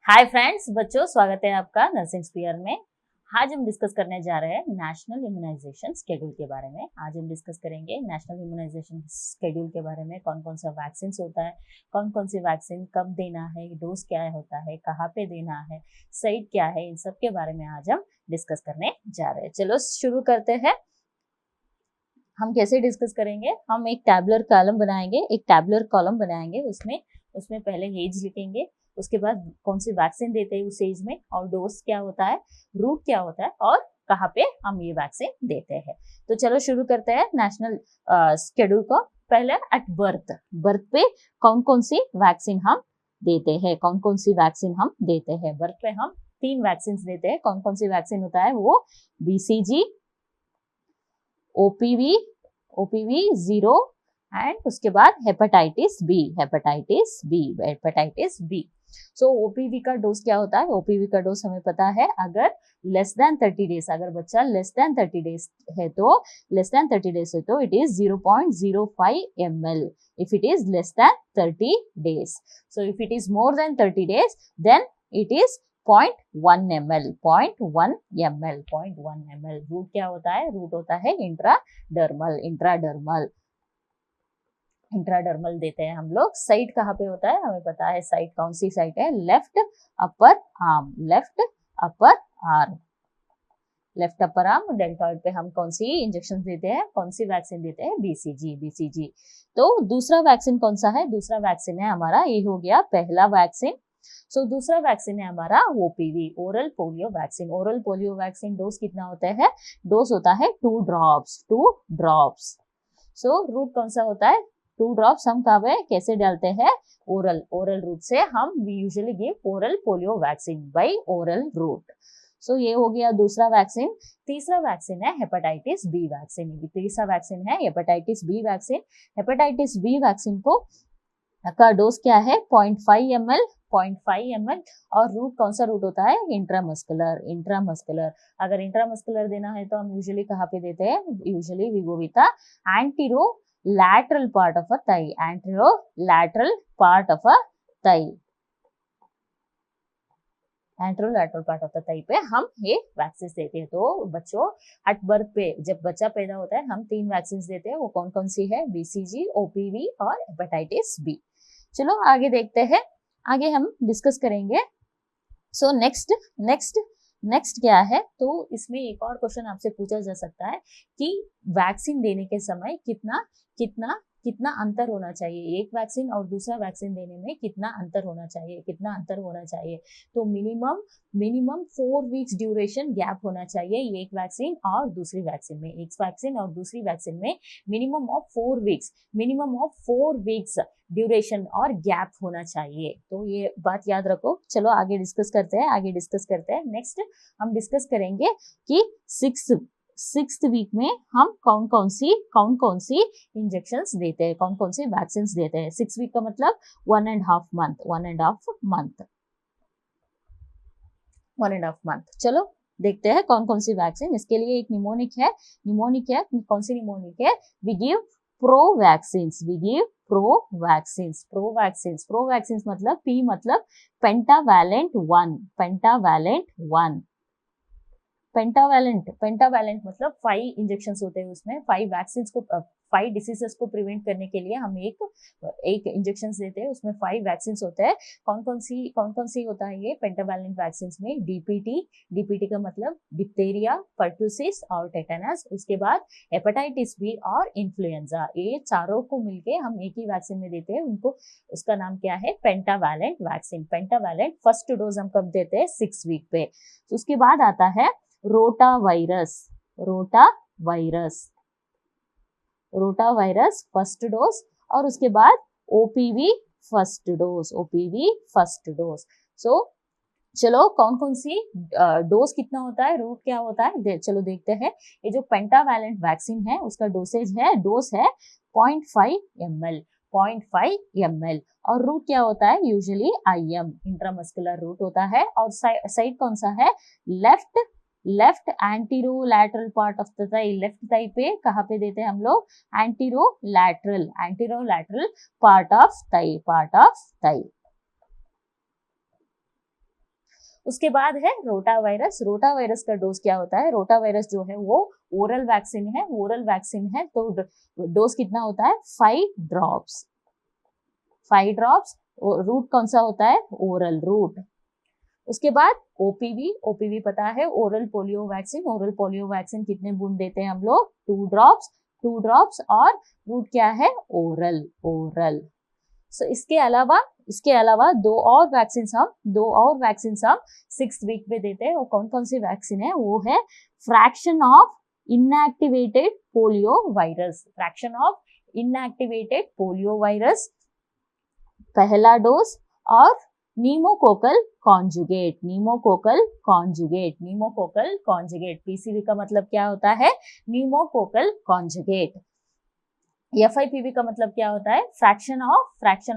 Hi friends, बच्चों स्वागत है आपका नर्सिंग स्पीयर में। आज हम डिस्कस करने जा रहे हैं नेशनल इम्यूनाइजेशन शेड्यूल के बारे में। आज हम डिस्कस करेंगे नेशनल इम्यूनाइजेशन शेड्यूल के बारे में, कौन कौन सा वैक्सीन होता है, कौन कौन सी वैक्सीन कब देना है, डोज क्या होता है, कहाँ पे देना है, साइट क्या है, इन सब के बारे में आज हम डिस्कस करने जा रहे हैं। चलो शुरू करते हैं। हम कैसे डिस्कस करेंगे, हम एक टैबुलर कॉलम बनाएंगे, उसमें पहले एज लिखेंगे, उसके बाद कौन सी वैक्सीन देते हैं उस एज में, और डोज क्या होता है, रूट क्या होता है, और कहाँ पे हम ये वैक्सीन देते हैं। तो चलो शुरू करते हैं नेशनल शेड्यूल को। पहले एट बर्थ पे कौन कौन सी वैक्सीन हम देते हैं, बर्थ पे हम 3 वैक्सीन देते हैं। कौन कौन सी वैक्सीन होता है वो, BCG, OPV 0 एंड उसके बाद हेपेटाइटिस बी। सो OPV का डोज क्या होता है, OPV का डोज हमें पता है, अगर लेस देन 30 डेज, अगर बच्चा लेस देन 30 डेज है तो it is 0.05 ml if it is less than 30 days. So if it is more than 30 days then it is 0.1 ml. Route क्या होता है, रूट होता है इंट्राडर्मल देते हैं हम लोग। साइट कहाँ पे होता है, हमें पता है साइट कौन सी साइट है, लेफ्ट अपर आर्म डेल्टॉइड पे हम कौन सी इंजेक्शन देते हैं, कौन सी वैक्सीन देते हैं, BCG। तो दूसरा वैक्सीन कौन सा है, दूसरा वैक्सीन है हमारा, ये हो गया पहला वैक्सीन। दूसरा वैक्सीन है हमारा OPV, oral polio vaccine. Dose कितना होता है, डोज होता है 2 ड्रॉप्स। रूट कौन सा होता है, 2 ड्रॉप्स हम कहाँ पे कैसे डालते हैं, ओरल रूट से हम usually give oral polio vaccine by oral route. ये हो गया दूसरा वैक्सीन। तीसरा वैक्सीन है hepatitis B vaccine. Hepatitis B vaccine को का डोज क्या है, 0.5 ml और रूट कौन सा रूट होता है, इंट्रामस्कुलर। अगर इंट्रामस्कुलर देना है तो हम यूजुअली कहाँ पे देते हैं, usually we go with the anterolateral part of a thigh पे हम ये वैक्सीन देते हैं। तो बच्चों एट बर्थ पे जब बच्चा पैदा होता है हम 3 वैक्सीन देते हैं, वो कौन कौन सी है, BCG, OPV और हेपेटाइटिस बी। चलो आगे देखते हैं, आगे हम डिस्कस करेंगे। नेक्स्ट क्या है, तो इसमें एक और क्वेश्चन आपसे पूछा जा सकता है कि वैक्सीन देने के समय कितना अंतर होना चाहिए, एक वैक्सीन और दूसरा वैक्सीन देने में कितना अंतर होना चाहिए। तो मिनिमम 4 वीक्स ड्यूरेशन गैप होना चाहिए, एक वैक्सीन और दूसरी वैक्सीन में मिनिमम ऑफ 4 वीक्स ड्यूरेशन और गैप होना चाहिए। तो ये बात याद रखो। चलो आगे डिस्कस करते हैं। नेक्स्ट हम डिस्कस करेंगे कि सिक्स्थ वीक में हम कौन कौन सी इंजेक्शंस देते हैं, कौन कौन सी वैक्सीन देते हैं। 6 वीक का मतलब 1.5 मंथ। चलो देखते हैं कौन कौन सी वैक्सीन। इसके लिए एक निमोनिक है, कौन सी निमोनिक है, वी गिव प्रो वैक्सीन्स मतलब P मतलब पेंटावैलेंट 1। पेंटावैलेंट मतलब 5 इंजेक्शंस होते हैं, उसमें 5 वैक्सीन्स को 5 डिसीजेस को प्रिवेंट करने के लिए हम एक इंजेक्शन देते हैं, उसमें 5 वैक्सीन्स होते हैं। कौन कौन सी होता है ये पेंटावैलेंट वैक्सीन्स में, डीपीटी का मतलब डिप्थेरिया, पर्टुसिस और टेटनस, उसके बाद हेपेटाइटिस बी और इन्फ्लुएंजा। ये चारों को मिलके हम एक ही वैक्सीन में देते हैं, उसका नाम क्या है, पेंटावैलेंट वैक्सीन। फर्स्ट डोज हम कब देते हैं, 6 वीक पे। उसके बाद आता है रोटा वायरस फर्स्ट डोज, और उसके बाद OPV फर्स्ट डोज। चलो कौन सी डोज कितना होता है, रूट क्या होता है, चलो देखते हैं। ये जो पेंटावैलेंट वैक्सीन है उसका डोज है 0.5 ml और रूट क्या होता है, यूजुअली IM इंट्रामस्कुलर रूट होता है। और साइड कौन सा है, left anterolateral part of the thigh, left thigh पे कहाँ पे देते हैं हम लोग, एंटीरोलैटरल पार्ट ऑफ थाई। उसके बाद है रोटा वायरस। रोटा वायरस का डोज क्या होता है? रोटा वायरस जो है वो ओरल वैक्सीन है, ओरल वैक्सीन है, तो डोज कितना होता है? 5 ड्रॉप्स, 5 ड्रॉप्स। रूट कौन सा होता है? Oral route. उसके बाद ओपीवी, ओपीवी पता है, oral polio vaccine. Oral polio vaccine कितने बूंद देते हैं हम लोग? 2 ड्रॉप्स, 2 ड्रॉप्स। और रूट क्या है? Oral, oral. सो इसके अलावा दो और वैक्सीन हम 6th वीक में देते हैं। वो कौन कौन सी वैक्सीन है? वो है fraction of inactivated polio virus, fraction of inactivated polio virus पहला डोज, और नीमोकोकल कॉन्जुगेट, नीमोकोकल कॉन्जुगेट, नीमोकोकल कॉन्जुगेट। पीसीवी का मतलब क्या होता है? नीमोकोकल कॉन्जुगेट। एफआईपीवी का मतलब क्या होता है? Fraction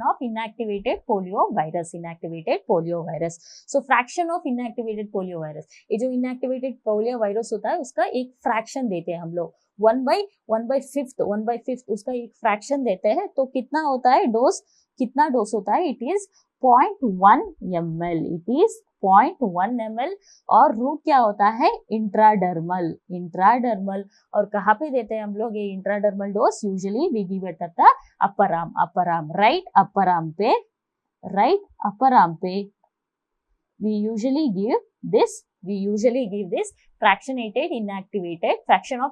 of inactivated polio virus, inactivated polio virus. So fraction of inactivated polio virus, ये जो इनएक्टिवेटेड पोलियो वायरस होता है उसका एक फ्रैक्शन देते हैं हम लोग, 1/5 उसका एक फ्रैक्शन देते हैं। तो कितना होता है डोज? कितना डोज होता है? It is 0.1 ml, it is 0.1 ml। और रूट क्या होता है? Intradermal, intradermal. और कहाँ पे देते हैं हम लोग ये intradermal dose? Usually we give it at the upper arm, upper arm, right upper arm पे, राइट अपर आर्म पे we usually give this fraction of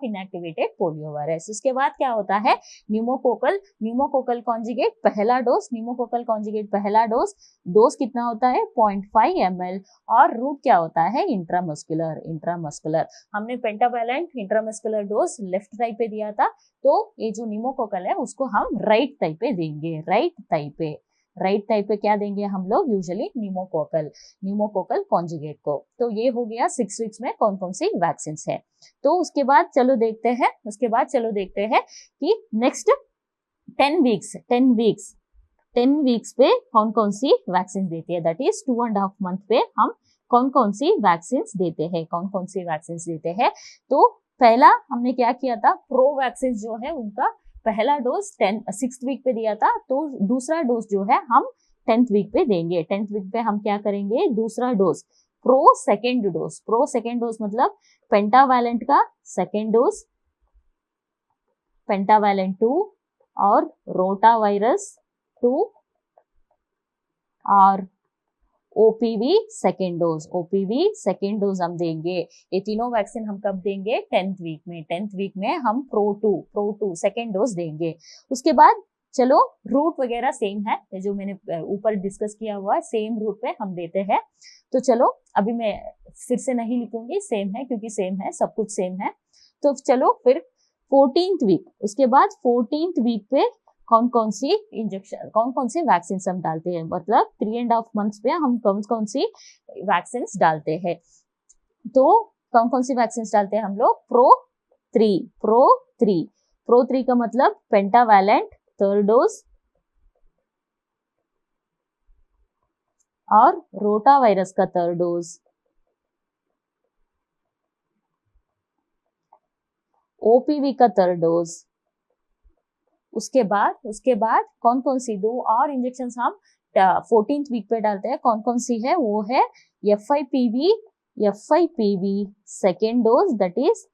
inactivated poliovirus। उसके बाद क्या होता है? न्यूमोकोकल कॉन्जुगेट पहला डोज, न्यूमोकोकल कॉन्जुगेट पहला dose कितना होता है? 0.5 ml। और रूट क्या होता है? Intramuscular, intramuscular. हमने pentavalent intramuscular dose left thigh पे दिया था, तो ये जो न्यूमोकोकल है उसको हम राइट थाई पे देंगे, राइट थाई पे, राइट थाई पे क्या देंगे हम लोग? यूजुअली न्यूमोकोकल कॉन्जुगेट को। तो ये हो गया 6 वीक्स में कौन कौन सी वैक्सीन है। तो उसके बाद चलो देखते हैं कि नेक्स्ट 10 वीक्स पे कौन कौन सी वैक्सीन देती है। दैट इज 2.5 मंथ पे हम कौन कौन सी वैक्सीन देते हैं। तो पहला हमने क्या किया था? प्रो वैक्सीन जो है उनका पहला डोज 6th वीक पे दिया था, तो दूसरा डोज जो है हम 10th वीक पे देंगे। 10th वीक पे हम क्या करेंगे? दूसरा डोज प्रो सेकेंड डोज मतलब पेंटावैलेंट का सेकेंड डोज, पेंटावैलेंट 2 और रोटा वायरस 2 और ओपीवी सेकेंड डोज हम देंगे। ये तीनों वैक्सीन हम कब देंगे? 10th वीक में हम प्रो टू सेकेंड डोज देंगे। उसके बाद चलो रूट वगैरह सेम है, जो मैंने ऊपर डिस्कस किया हुआ है, सेम रूट पे हम देते हैं। तो चलो अभी मैं फिर से नहीं लिखूंगी, सेम है क्योंकि सेम है, सब कुछ सेम है। तो चलो फिर 14th वीक, उसके बाद 14th वीक पे कौन कौन सी वैक्सीन हम डालते हैं, मतलब 3.5 मंथ्स पे हम कौन सी वैक्सीन डालते हैं। तो कौन सी वैक्सीन डालते हैं हम लोग? प्रो 3 का मतलब पेंटावैलेंट 3rd डोज और रोटा वायरस का 3rd डोज, ओपीवी का 3rd डोज। उसके बाद कौन सी 2 और इंजेक्शन हम 14th वीक पे डालते हैं। कौन सी है? वो है fIPV second dose, that is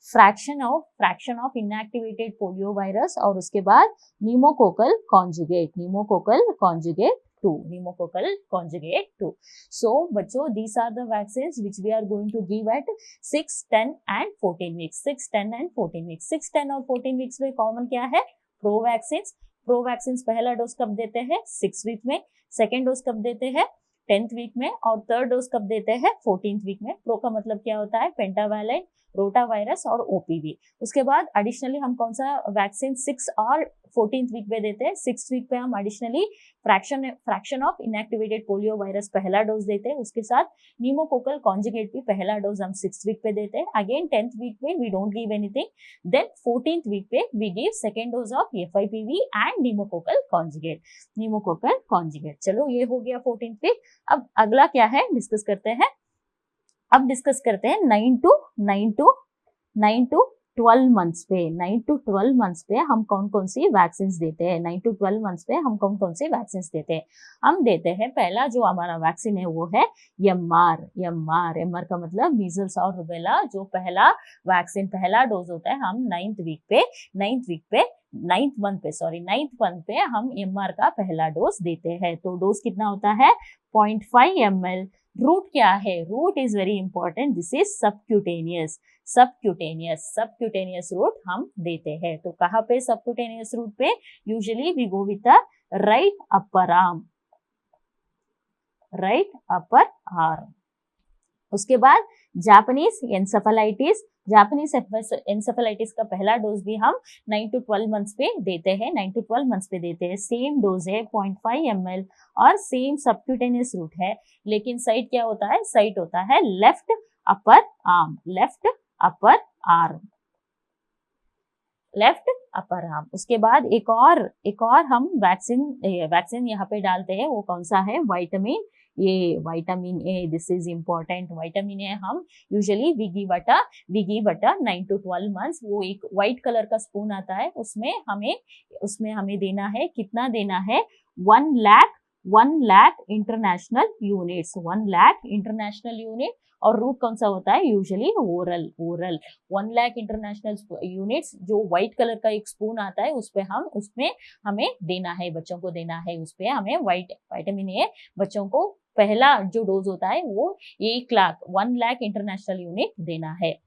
fraction of inactivated polio virus. और उसके बाद न्यूमोकोकल कॉन्जुगेट 2। सो बच्चों, these are the vaccines which we are going to give at 6, 10 and 14 weeks। 6, 10 and 14 weeks। 6, 10 और 14 weeks में कॉमन क्या है? प्रो वैक्सीन पहला dose कब देते हैं? 6 वीक में। सेकेंड डोज कब देते हैं? 10th वीक में। और 3rd डोज कब देते हैं? 14th वीक में। प्रो का मतलब क्या होता है? पेंटावैलेंट, रोटा वायरस और ओपीवी। उसके बाद एडिशनली हम कौन सा वैक्सीन 6 और 14th वीक पे देते हैं? 6th वीक पे हम additionally fraction of inactivated polio virus पहला डोज देते हैं। उसके साथ न्यूमोकोकल कॉन्जुगेट भी पहला डोज हम 6th वीक पे देते हैं। अगेन 10th वीक पे we don't give anything. Then 14th week पे we give second dose of FIPV and pneumococcal conjugate. चलो ये हो गया 14th वीक। अब अगला क्या है डिस्कस करते हैं। 9 to 12 मंथ्स पे 9 टू 12 मंथ्स पे हम कौन कौन सी वैक्सीन देते हैं, 9 टू 12 मंथ्स पे हम कौन कौन सी वैक्सीन देते हैं। हम देते हैं, पहला जो हमारा वैक्सीन है वो है एमआर। एमआर का मतलब मीजल्स और रुबेला, जो पहला वैक्सीन, पहला डोज होता है, हम नाइन्थ मंथ पे हम एमआर का पहला डोज देते हैं। तो डोज कितना होता है, 0.5 ml। रूट क्या है, route is very important, this is subcutaneous route हम देते हैं। तो कहाँ पे सबक्यूटेनियस रूट पे, usually we go with the right upper arm. उसके बाद जापानीज एन्सेफेलाइटिस का पहला डोज भी हम 9 टू 12 मंथ्स पे देते हैं। सेम डोज है 0.5 ml और सेम सबक्यूटेनियस रूट है, लेकिन साइट क्या होता है, साइट होता है लेफ्ट अपर आर्म। उसके बाद एक और हम वैक्सीन यहाँ पे डालते हैं, वो कौन सा है, vitamin A. This is important. Vitamin A हम usually we give at 9 to 12 months. वो एक व्हाइट कलर का स्पून आता है, उसमें हमें देना है, कितना देना है, 1 लाख इंटरनेशनल यूनिट। और रूट कौन सा होता है, usually oral 1 lakh international units. जो व्हाइट कलर का एक स्पून आता है, उसमें हमें देना है, बच्चों को देना है, उसपे हमें विटामिन ए बच्चों को पहला जो डोज होता है वो 1 लाख इंटरनेशनल यूनिट देना है।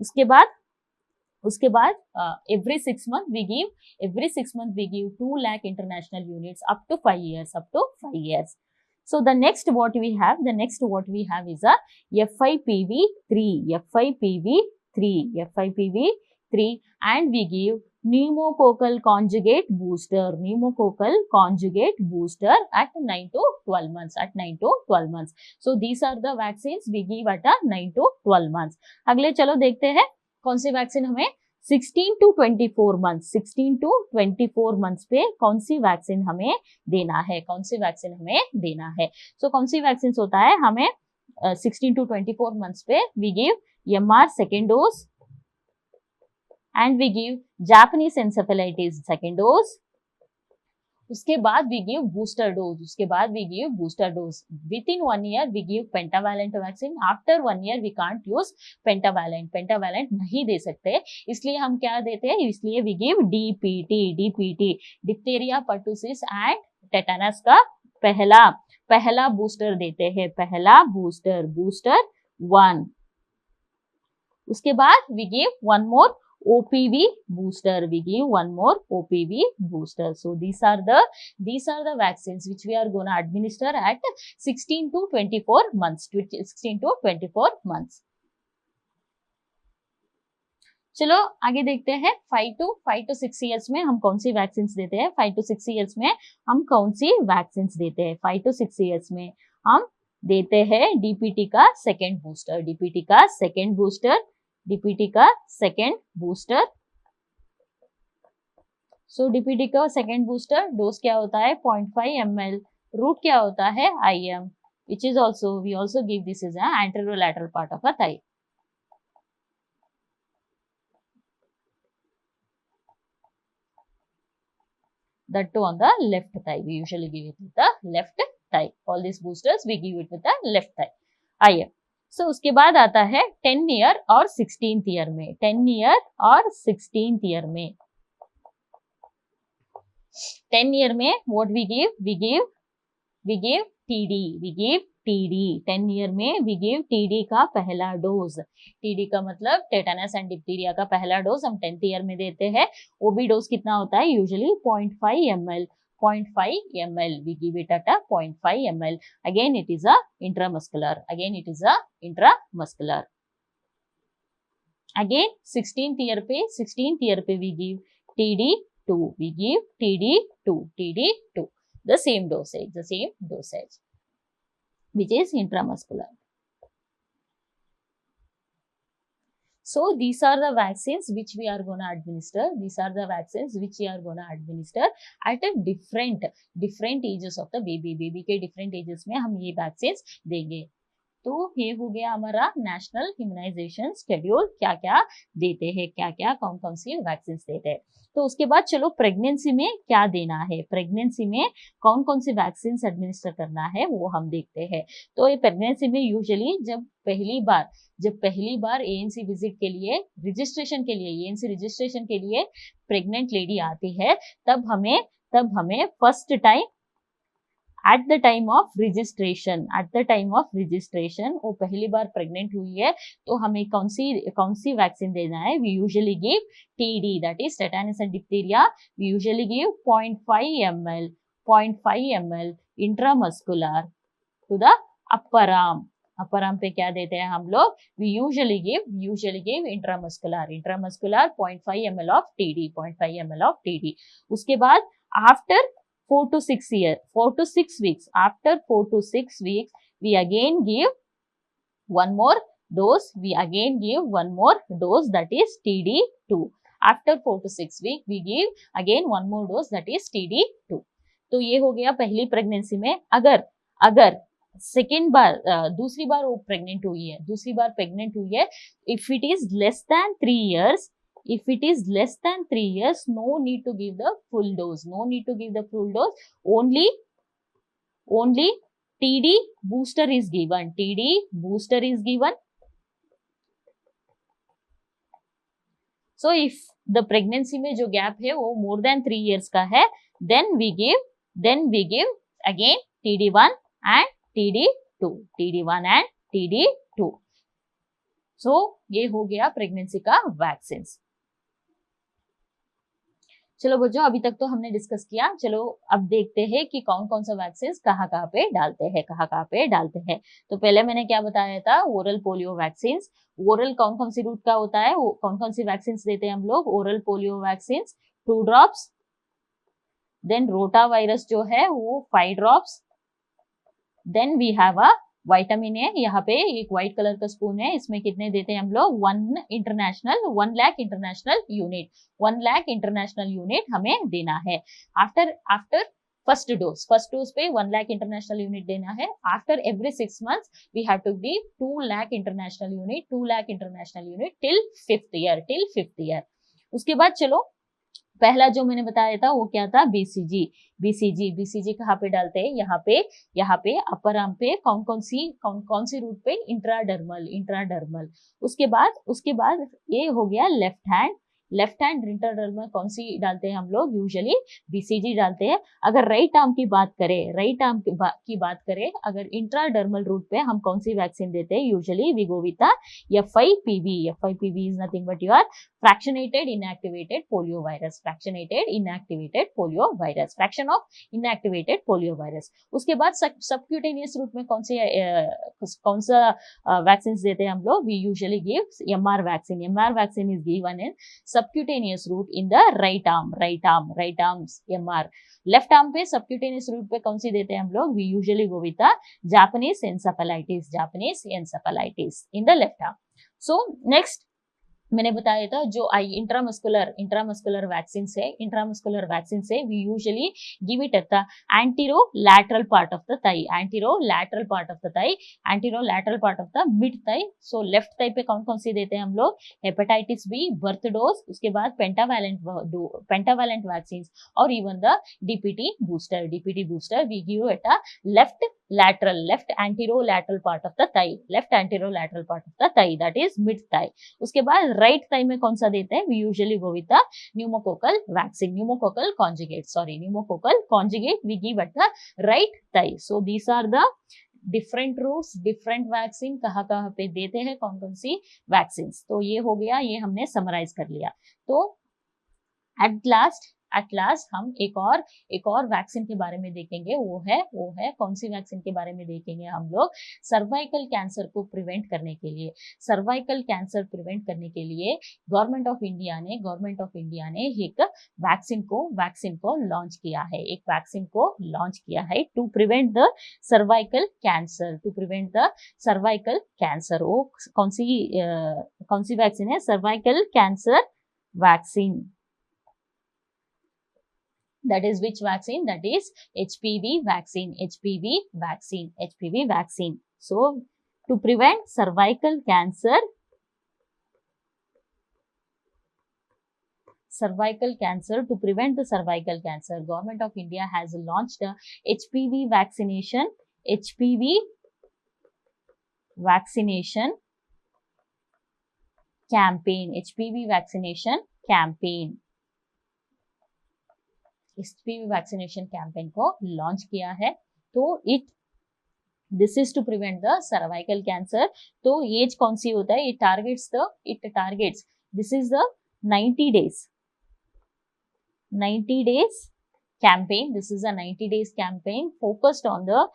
उसके बाद every 6 months we give 2 lakh international units up to 5 years. So the next what we have is a FIPV3, and we give pneumococcal conjugate booster at 9 to 12 months. So these are the vaccines we give at 9 to 12 months. अगले चलो देखते हैं कौन सी vaccine हमें 16 to 24 months पे कौन सी वैक्सीन हमें देना है, सो कौन सी वैक्सीन होता है, हमें 16 टू 24 मंथ्स पे we give MR second dose, and we give Japanese encephalitis second dose. उसके बाद we give booster dose. Within 1 year we give pentavalent vaccine. After 1 year we can't use pentavalent नहीं दे सकते, इसलिए हम क्या देते हैं, इसलिए we give DPT, diphtheria, pertussis and tetanus का पहला बूस्टर देते हैं, बूस्टर 1। उसके बाद we give one more OPV booster. So these are the vaccines which we are going to administer at 16 to 24 months. चलो आगे देखते हैं 5 to 6 years में हम कौन सी वैक्सीन देते हैं। 5 to 6 years में हम कौन सी वैक्सीन देते हैं, 5 to 6 years में हम देते हैं DPT का सेकेंड बूस्टर। सो DPT का सेकेंड बूस्टर डोज क्या होता है, 0.5 ml। रूट क्या होता है, IM, which is we also give this as an anterolateral part of a thigh. That too on the left thigh. We usually give it with the left thigh. All these boosters we give it with the left thigh. IM. So उसके बाद आता है 10 year और 16th year में। 10 year और 16th year में 10 year में what we give TD। 10 year में we give TD का पहला डोज। TD का मतलब टेटानस एंड डिप्थीरिया का पहला डोज हम 10th year में देते हैं। वो भी डोज कितना होता है, usually 0.5 ml। we give it at a 0.5 ml. Again it is a intramuscular। Again 16th year पे we give TD2। The same dosage which is intramuscular. So these are the vaccines which we are going to administer at a different ages of the baby के different ages में हम ये vaccines देंगे। तो ये हो गया हमारा नेशनल इम्यूनाइजेशन शेड्यूल, क्या क्या देते हैं, क्या क्या कौन कौन सी वैक्सीन देते हैं। तो उसके बाद चलो प्रेगनेंसी में क्या देना है, प्रेगनेंसी में कौन कौन सी वैक्सीन एडमिनिस्टर करना है वो हम देखते हैं। तो ये प्रेगनेंसी में यूजुअली जब पहली बार एएनसी विजिट के लिए रजिस्ट्रेशन के लिए एएनसी रजिस्ट्रेशन के लिए प्रेग्नेंट लेडी आती है, तब हमें first time at the time of registration वो पहली बार प्रेग्नेंट हुई है तो हमें कौन सी वैक्सीन देना है। We usually give TD, that is tetanus and diphtheria. We usually give 0.5 ml intramuscular to the upper arm पे क्या देते हैं हम लोग, we usually give intramuscular 0.5 ml of TD. उसके बाद after 4 to 6 weeks, after 4 to 6 weeks, we again give one more dose, that is TD2. After 4 to 6 weeks, we give again one more dose, that is TD2. तो ये हो गया पहली pregnancy में। अगर second बार दूसरी बार वो प्रेग्नेंट हुई है, if it is less than 3 years, no need to give the full dose, only TD booster is given, So if the pregnancy में जो gap है वो more than 3 years का है, then we give again TD1 and TD2, So ये हो गया pregnancy का वैक्सीन। चलो बच्चों, अभी तक तो हमने डिस्कस किया। चलो अब देखते हैं कि कौन कौन सा वैक्सीन कहाँ पे डालते हैं। तो पहले मैंने क्या बताया था, ओरल पोलियो वैक्सीन। ओरल कौन कौन सी रूट का होता है, वो कौन कौन सी वैक्सीन देते हैं हम लोग, oral polio vaccine 2 drops, then rota virus जो है वो 5 drops, then we have a vitamin A. यहाँ पे एक व्हाइट कलर का स्पून है, इसमें कितने देते हैं हम लोग, 1 लाख इंटरनेशनल यूनिट हमें देना है। आफ्टर फर्स्ट डोज पे 1 लाख इंटरनेशनल यूनिट देना है। After every 6 months we have to give 2 lakh international unit till 5th year. उसके बाद चलो पहला जो मैंने बताया था वो क्या था, बीसीजी कहाँ पे डालते हैं, यहाँ पे अपर आर्म पे कौन सी रूट पे, इंट्राडर्मल। उसके बाद ये हो गया लेफ्ट हैंड इंट्राडर्मल कौन सी डालते हैं हम लोग, यूजुअली बीसीजी डालते हैं। अगर राइट आर्म की बात करें, अगर इंट्राडर्मल रूट पे हम कौन सी वैक्सीन देते हैं, usually we go with FIPV is nothing but your fractionated inactivated polio virus, fraction of inactivated polio virus. उसके बाद सबक्यूटेनियस रूट में कौन सा वैक्सीन देते हैं हम लोग, we usually give MR vaccine is given in subcutaneous route in the right arm MR। Left arm पे सबक्यूटेनियस रूट पे कौन सी देते हैं हम लोग, we usually go with Japanese encephalitis in the left arm. So next मैंने बताया था जो इंट्रामस्कुलर वैक्सीन से we usually give it at the anterolateral part of the thigh, anterolateral part of the mid thigh. So left thigh पे कौन सी देते हैं हम लोग, हेपेटाइटिस बी बर्थ डोज, उसके बाद पेंटावैलेंट वैक्सीन और even the DPT booster we give at a left anterolateral part of the thigh, that is mid thigh. उसके बाद राइट थाई में कौन सा देते हैं, we usually go with the pneumococcal vaccine, pneumococcal conjugate we give at the right thigh. So these are the different routes, different vaccine कहाँ पे देते हैं, कौन सी वैक्सीन। तो ये हो गया, ये हमने समराइज कर लिया। तो एट लास्ट हम एक और वैक्सीन के बारे में देखेंगे, वो है कौन सी वैक्सीन के बारे में देखेंगे हम लोग, सर्वाइकल कैंसर को प्रिवेंट करने के लिए। गवर्नमेंट ऑफ इंडिया ने एक वैक्सीन को लॉन्च किया है, to prevent the cervical cancer. वो कौन सी वैक्सीन है, cervical cancer vaccine. That is which vaccine? That is HPV vaccine. So to prevent cervical cancer. To prevent the cervical cancer, Government of India has launched a HPV vaccination campaign. HPV vaccination campaign. HPV vaccination campaign को launch किया है. तो this is to prevent the cervical cancer. तो as कौन सी होता है? It targets. This is the 90 days campaign. This is a 90 days campaign focused on the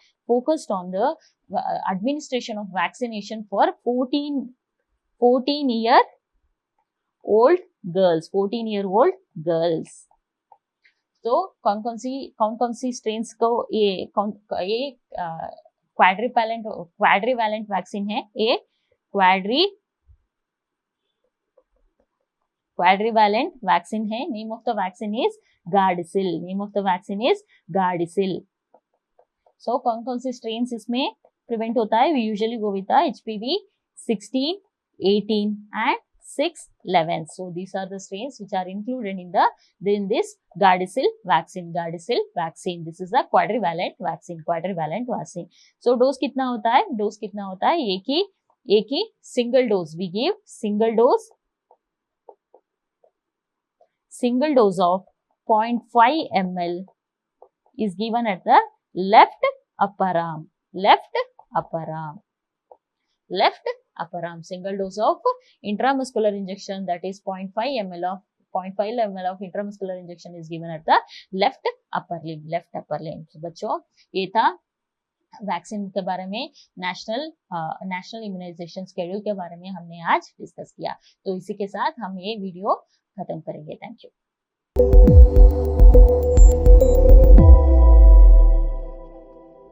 administration of vaccination for 14-year-old girls. तो कौन सी स्ट्रेन्स को ये क्वाड्रीवैलेंट वैक्सीन है. ये quadrivalent vaccine है. Name of the vaccine is Gardasil. So कौन सी strains इसमें prevent होता है? We usually go with the HPV 16, 18 and 6, 11. So these are the strains which are included in this Gardasil vaccine. This is a quadrivalent vaccine. So dose कितना होता है? एक ही single dose. We give single dose of 0.5 ml is given at the left upper arm. Single dose of intramuscular injection, that is 0.5 ml of intramuscular injection is given at the left upper limb. So बच्चों, ये था vaccine के बारे में, national immunisation schedule के बारे में हमने आज डिस्कस किया. तो इसी के साथ हम ये वीडियो खत्म करेंगे. Thank you.